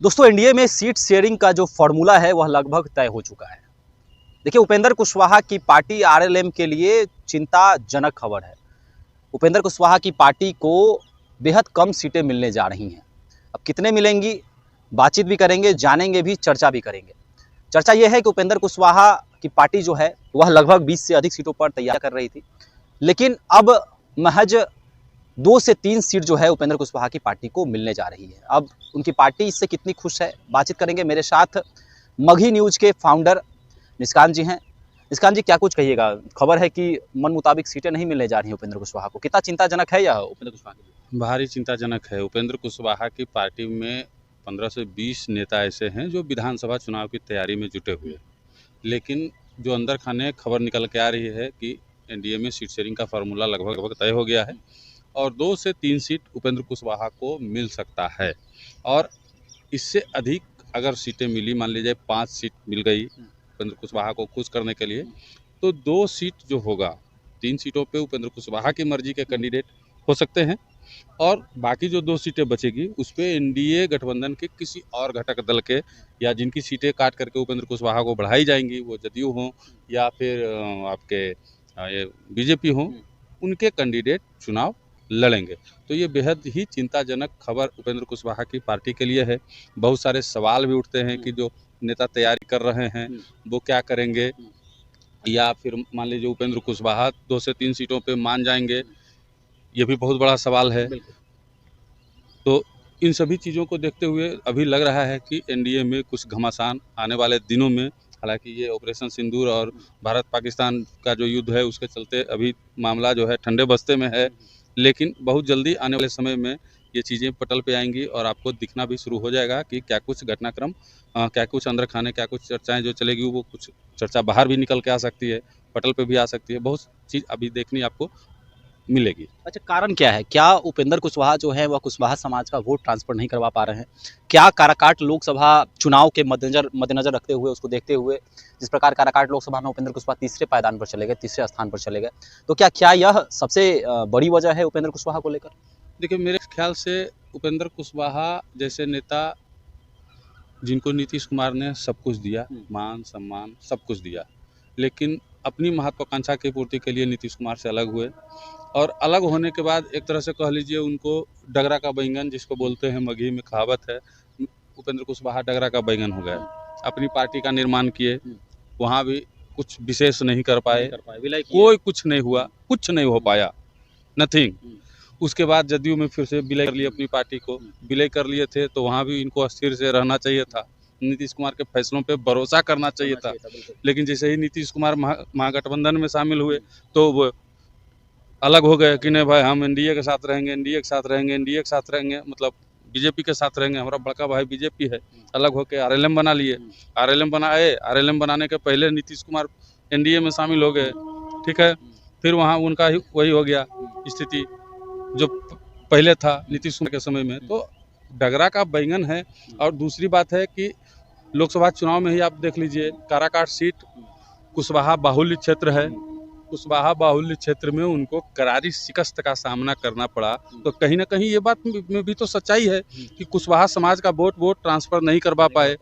दोस्तों एनडीए में seat sharing का जो फॉर्मूला है वह लगभग तय हो चुका है। देखिए उपेंद्र कुशवाहा की पार्टी आरएलएम के लिए चिंताजनक खबर है। उपेंद्र कुशवाहा की पार्टी को बेहद कम सीटें मिलने जा रही हैं। अब कितने मिलेंगी, बातचीत भी करेंगे, जानेंगे भी, चर्चा भी करेंगे। चर्चा यह है कि उपेंद्र कुशवाहा की पार्टी जो है वह लगभग 20 से अधिक सीटों पर तैयार कर रही थी, लेकिन अब महज 2 से 3 सीट जो है उपेंद्र कुशवाहा की पार्टी को मिलने जा रही है। अब उनकी पार्टी इससे कितनी खुश है, बातचीत करेंगे। मेरे साथ मगही न्यूज के फाउंडर निष्कांत जी हैं। निष्कांत जी, क्या कुछ कहिएगा? खबर है कि मन मुताबिक सीटें नहीं मिलने जा रही हैं उपेंद्र कुशवाहा को। कितना चिंताजनक है यह उपेंद्र कुशवाहा के लिए? भारी चिंताजनक है। उपेंद्र कुशवाहा की पार्टी में 15 से 20 नेता ऐसे हैं जो विधानसभा चुनाव की तैयारी में जुटे हुए हैं, लेकिन जो अंदर खाने खबर निकल के आ रही है कि एनडीए में सीट शेयरिंग का फार्मूला लगभग तय हो गया है और 2 से 3 सीट उपेंद्र कुशवाहा को मिल सकता है। और इससे अधिक अगर सीटें मिली, मान लीजिए 5 सीट मिल गई उपेंद्र कुशवाहा को खुश करने के लिए, तो 2 सीट जो होगा, 3 सीटों पे उपेंद्र कुशवाहा की मर्जी के कैंडिडेट हो सकते हैं और बाकी जो 2 सीटें बचेगी उस पर एनडीए गठबंधन के किसी और घटक दल के या जिनकी सीटें काट करके उपेंद्र कुशवाहा को बढ़ाई जाएंगी, वो जदयू हों या फिर आपके ये बीजेपी हों, उनके कैंडिडेट चुनाव लड़ेंगे। तो ये बेहद ही चिंताजनक खबर उपेंद्र कुशवाहा की पार्टी के लिए है। बहुत सारे सवाल भी उठते हैं कि जो नेता तैयारी कर रहे हैं वो क्या करेंगे, या फिर मान लीजिए उपेंद्र कुशवाहा 2 से 3 सीटों पे मान जाएंगे, ये भी बहुत बड़ा सवाल है। तो इन सभी चीज़ों को देखते हुए अभी लग रहा है कि एनडीए में कुछ घमासान आने वाले दिनों में, हालांकि ये ऑपरेशन सिंदूर और भारत पाकिस्तान का जो युद्ध है उसके चलते अभी मामला जो है ठंडे बस्ते में है, लेकिन बहुत जल्दी आने वाले समय में ये चीज़ें पटल पे आएंगी और आपको दिखना भी शुरू हो जाएगा कि क्या कुछ घटनाक्रम, क्या कुछ अंदर खाने, क्या कुछ चर्चाएं जो चलेगी, वो कुछ चर्चा बाहर भी निकल के आ सकती है, पटल पे भी आ सकती है। बहुत चीज़ अभी देखनी आपको मिलेगी। अच्छा, कारण क्या है? क्या उपेंद्र कुशवाहा जो है वह कुशवाहा समाज का वोट ट्रांसफर नहीं करवा पा रहे हैं? क्या काराकाट लोकसभा चुनाव के मद्देनजर रखते हुए, उसको देखते हुए, जिस प्रकार काराकाट लोकसभा में उपेंद्र कुशवाहा तीसरे पायदान पर चले गए, तीसरे स्थान पर चले गए, तो क्या यह सबसे बड़ी वजह है उपेंद्र कुशवाहा को लेकर? देखिए, मेरे ख्याल से उपेंद्र कुशवाहा जैसे नेता जिनको नीतीश कुमार ने सब कुछ दिया, मान सम्मान सब कुछ दिया, लेकिन अपनी महत्वाकांक्षा की पूर्ति के लिए नीतीश कुमार से अलग हुए और अलग होने के बाद एक तरह से कह लीजिए उनको डगरा का बैंगन जिसको बोलते हैं, मगही में कहावत है, उपेंद्र कुशवाहा डगरा का बैंगन हो गए। अपनी पार्टी का निर्माण किए, वहाँ भी कुछ विशेष नहीं कर पाए, कोई कुछ नहीं हुआ, कुछ नहीं हो पाया, नथिंग। उसके बाद जदयू में फिर से विलय कर लिए, अपनी पार्टी को विलय कर लिए थे, तो वहाँ भी इनको अस्थिर से रहना चाहिए था, नीतीश कुमार के फैसलों पे भरोसा करना चाहिए था। लेकिन जैसे ही नीतीश कुमार महागठबंधन में शामिल हुए तो वो अलग हो गए कि नहीं भाई, हम एनडीए के साथ रहेंगे, एनडीए के साथ रहेंगे, एनडीए के साथ रहेंगे, मतलब बीजेपी के साथ रहेंगे, हमारा बड़का भाई बीजेपी है। अलग होकर आरएलएम बना लिए। आरएलएम बनाए, आरएलएम बनाने के पहले नीतीश कुमार एनडीए में शामिल हो गए, ठीक है। फिर वहाँ उनका ही वही हो गया स्थिति जो पहले था नीतीश कुमार के समय में। तो डगरा का बैंगन है। और दूसरी बात है कि लोकसभा चुनाव में ही आप देख लीजिए, काराकाट सीट कुशवाहा बाहुल्य क्षेत्र है, कुशवाहा बाहुल्य क्षेत्र में उनको करारी शिकस्त का सामना करना पड़ा। तो कहीं ना कहीं ये बात में भी तो सच्चाई है कि कुशवाहा समाज का वोट ट्रांसफर नहीं करवा पाए।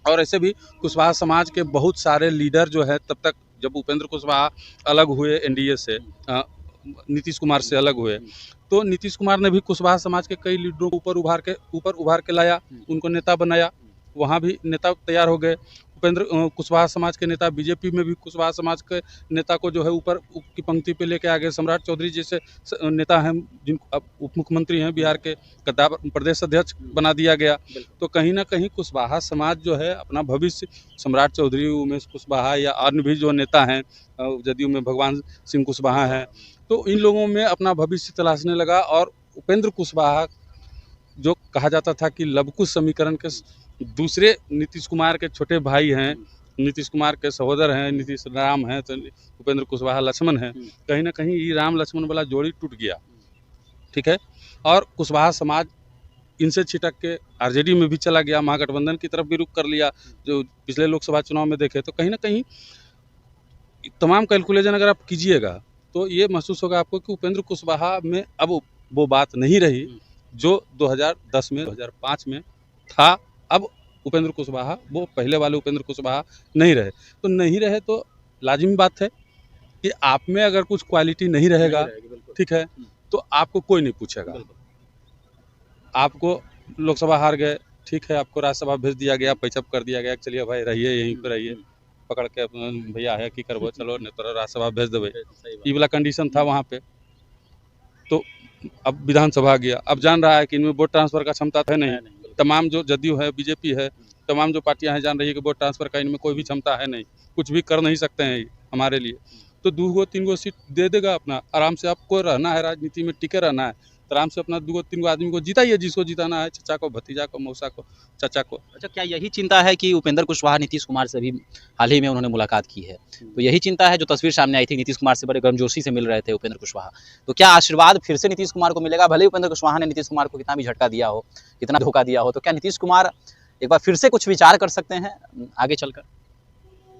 और ऐसे भी कुशवाहा समाज के बहुत सारे लीडर जो है, तब तक जब उपेंद्र कुशवाहा अलग हुए एनडीए से, नीतीश कुमार से अलग हुए, तो नीतीश कुमार ने भी कुशवाहा समाज के कई लीडरों को ऊपर उभार के लाया, उनको नेता बनाया, वहाँ भी नेता तैयार हो गए। उपेंद्र कुशवाहा समाज के नेता बीजेपी में भी कुशवाहा समाज के नेता को जो है ऊपर की पंक्ति पे लेके आ गए। सम्राट चौधरी जैसे नेता हैं, जिनको अब उप मुख्यमंत्री हैं बिहार के, कद्दावर प्रदेश अध्यक्ष बना दिया गया। तो कहीं ना कहीं कुशवाहा समाज जो है अपना भविष्य, सम्राट चौधरी, उमेश कुशवाहा या अन्य भी जो नेता हैं, जदयू में भगवान सिंह कुशवाहा हैं, तो इन लोगों में अपना भविष्य तलाशने लगा। और उपेंद्र कुशवाहा जो कहा जाता था कि लवकुश समीकरण के दूसरे नीतीश कुमार के छोटे भाई हैं, नीतीश कुमार के सहोदर हैं, नीतीश राम हैं, तो उपेंद्र कुशवाहा लक्ष्मण हैं। कहीं ना कहीं ये राम लक्ष्मण वाला जोड़ी टूट गया, ठीक है। और कुशवाहा समाज इनसे छिटक के आरजेडी में भी चला गया, महागठबंधन की तरफ भी रुख कर लिया। जो पिछले लोकसभा चुनाव में देखे तो कहीं ना कहीं तमाम कैलकुलेशन अगर आप कीजिएगा तो ये महसूस होगा आपको कि उपेंद्र कुशवाहा में अब वो बात नहीं रही जो 2010 में, 2005 में था अब उपेंद्र कुशवाहा वो पहले वाले उपेंद्र कुशवाहा नहीं रहे। तो नहीं रहे तो लाजिमी बात है कि आप में अगर कुछ क्वालिटी नहीं रहेगा, ठीक है, तो आपको कोई नहीं पूछेगा। आपको लोकसभा हार गए, ठीक है, आपको राज्यसभा भेज दिया गया, पैचअप कर दिया गया, चलिए भाई रहिए यहीं पे रहिए, पकड़ के भैया है कि करबो, चलो नहीं तो राज्यसभा भेज देवे, ये वाला कंडीशन था वहाँ पे। तो अब विधानसभा गया, अब जान रहा है कि इनमें वोट ट्रांसफर का क्षमता है नहीं। तमाम जो जदयू है, बीजेपी है, तमाम जो पार्टियां हैं जान रही है कि वोट ट्रांसफर का इनमें कोई भी क्षमता है नहीं, कुछ भी कर नहीं सकते हैं हमारे लिए। तो 2-3 सीट दे देगा अपना, आराम से आपको रहना है, राजनीति में टिके रहना है, तो आराम से अपना 2-3 आदमी को जिताइए, जिसको जिताना है, चचा को, भतीजा को, मौसा को, चाचा को। अच्छा, क्या यही चिंता है कि उपेंद्र कुशवाहा नीतीश कुमार से भी हाल ही में उन्होंने मुलाकात की है, तो यही चिंता है जो तस्वीर सामने आई थी, नीतीश कुमार से बड़े गर्मजोशी से मिल रहे थे उपेंद्र कुशवाहा, तो क्या आशीर्वाद फिर से नीतीश कुमार को मिलेगा? भले ही उपेंद्र कुशवाहा ने नीतीश कुमार को कितना भी झटका दिया हो, कितना धोखा दिया हो, तो क्या नीतीश कुमार एक बार फिर से कुछ विचार कर सकते हैं आगे चलकर?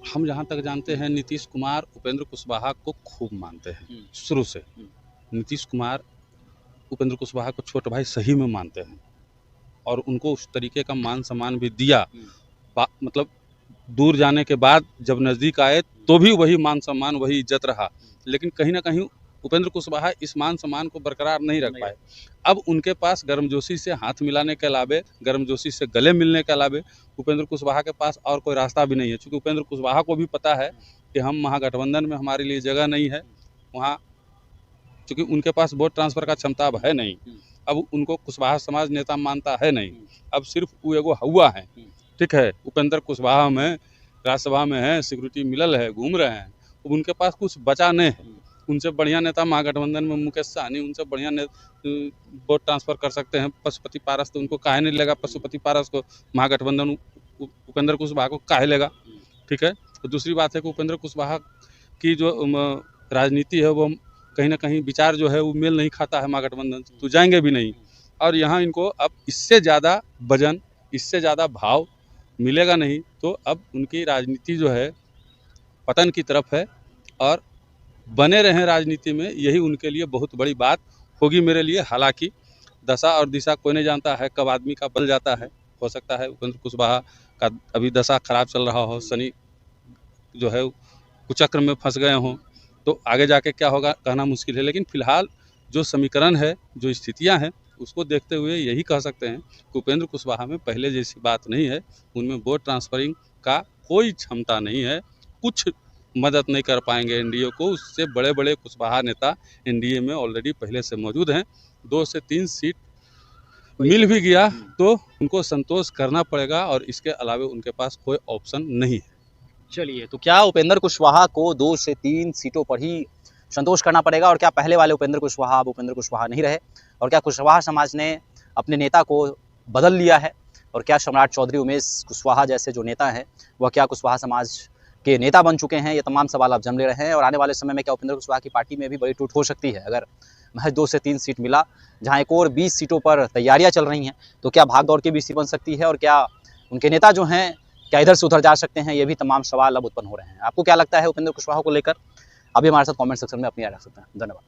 हम जहाँ तक जानते हैं नीतीश कुमार उपेंद्र कुशवाहा को खूब मानते हैं शुरू से। नीतीश कुमार उपेंद्र कुशवाहा को छोटे भाई सही में मानते हैं और उनको उस तरीके का मान सम्मान भी दिया। मतलब दूर जाने के बाद जब नज़दीक आए तो भी वही मान सम्मान, वही इज्जत रहा, लेकिन कहीं ना कहीं उपेंद्र कुशवाहा इस मान सम्मान को बरकरार नहीं रख पाए। अब उनके पास गर्मजोशी से हाथ मिलाने के अलावे, गर्मजोशी से गले मिलने के अलावे उपेंद्र कुशवाहा के पास और कोई रास्ता भी नहीं है, क्योंकि उपेंद्र कुशवाहा को भी पता है कि हम महागठबंधन में हमारे लिए जगह नहीं है वहाँ, क्योंकि उनके पास वोट ट्रांसफ़र का क्षमता अब है नहीं। अब उनको कुशवाहा समाज नेता मानता है नहीं, अब सिर्फ वो एगो हुआ है, ठीक है, उपेंद्र कुशवाहा में राज्यसभा में है, सिक्योरिटी मिलल है, घूम रहे हैं, उनके पास कुछ बचा नहीं है। उनसे बढ़िया नेता महागठबंधन में मुकेश सहनी, उनसे बढ़िया वोट ट्रांसफ़र कर सकते हैं। पशुपति पारस तो उनको काहे नहीं लेगा, पशुपति पारस को महागठबंधन उपेंद्र कुशवाहा को काहे लेगा, ठीक है। तो दूसरी बात है कि उपेंद्र कुशवाहा की जो राजनीति है वो कहीं ना कहीं विचार जो है वो मेल नहीं खाता है महागठबंधन से, तो जाएंगे भी नहीं। और यहाँ इनको अब इससे ज़्यादा वजन, इससे ज़्यादा भाव मिलेगा नहीं, तो अब उनकी राजनीति जो है पतन की तरफ है और बने रहें राजनीति में, यही उनके लिए बहुत बड़ी बात होगी मेरे लिए। हालांकि दशा और दिशा कोई नहीं जानता है कब आदमी का बदल जाता है, हो सकता है उपेंद्र कुशवाहा का अभी दशा खराब चल रहा हो, शनि जो है कुचक्र में फंस गए हों, तो आगे जाके क्या होगा कहना मुश्किल है। लेकिन फिलहाल जो समीकरण है, जो स्थितियां हैं, उसको देखते हुए यही कह सकते हैं कि उपेंद्र कुशवाहा में पहले जैसी बात नहीं है, उनमें वोट ट्रांसफरिंग का कोई क्षमता नहीं है, कुछ मदद नहीं कर पाएंगे एनडीए को। उससे बड़े बड़े कुशवाहा नेता एनडीए में ऑलरेडी पहले से मौजूद हैं। 2 से 3 सीट मिल भी गया तो उनको संतोष करना पड़ेगा और इसके अलावे उनके पास कोई ऑप्शन नहीं है। चलिए, तो क्या उपेंद्र कुशवाहा को 2 से 3 सीटों पर ही संतोष करना पड़ेगा और क्या पहले वाले उपेंद्र कुशवाहा अब उपेंद्र कुशवाहा नहीं रहे? और क्या कुशवाहा समाज ने अपने नेता को बदल लिया है? और क्या सम्राट चौधरी उमेश कुशवाहा जैसे जो नेता हैं वह क्या कुशवाहा समाज के नेता बन चुके हैं? ये तमाम सवाल आप जम ले रहे हैं। और आने वाले समय में क्या उपेंद्र कुशवाहा की पार्टी में भी बड़ी टूट हो सकती है? अगर महज 2 से 3 सीट मिला, जहाँ एक और 20 सीटों पर तैयारियां चल रही हैं, तो क्या भाग दौड़ की भी स्थिति बन सकती है? और क्या उनके नेता जो हैं क्या इधर से उधर जा सकते हैं? ये भी तमाम सवाल अब उत्पन्न हो रहे हैं। आपको क्या लगता है उपेंद्र कुशवाहा को लेकर? अभी हमारे साथ कमेंट सेक्शन में अपनी राय रख सकते हैं। धन्यवाद।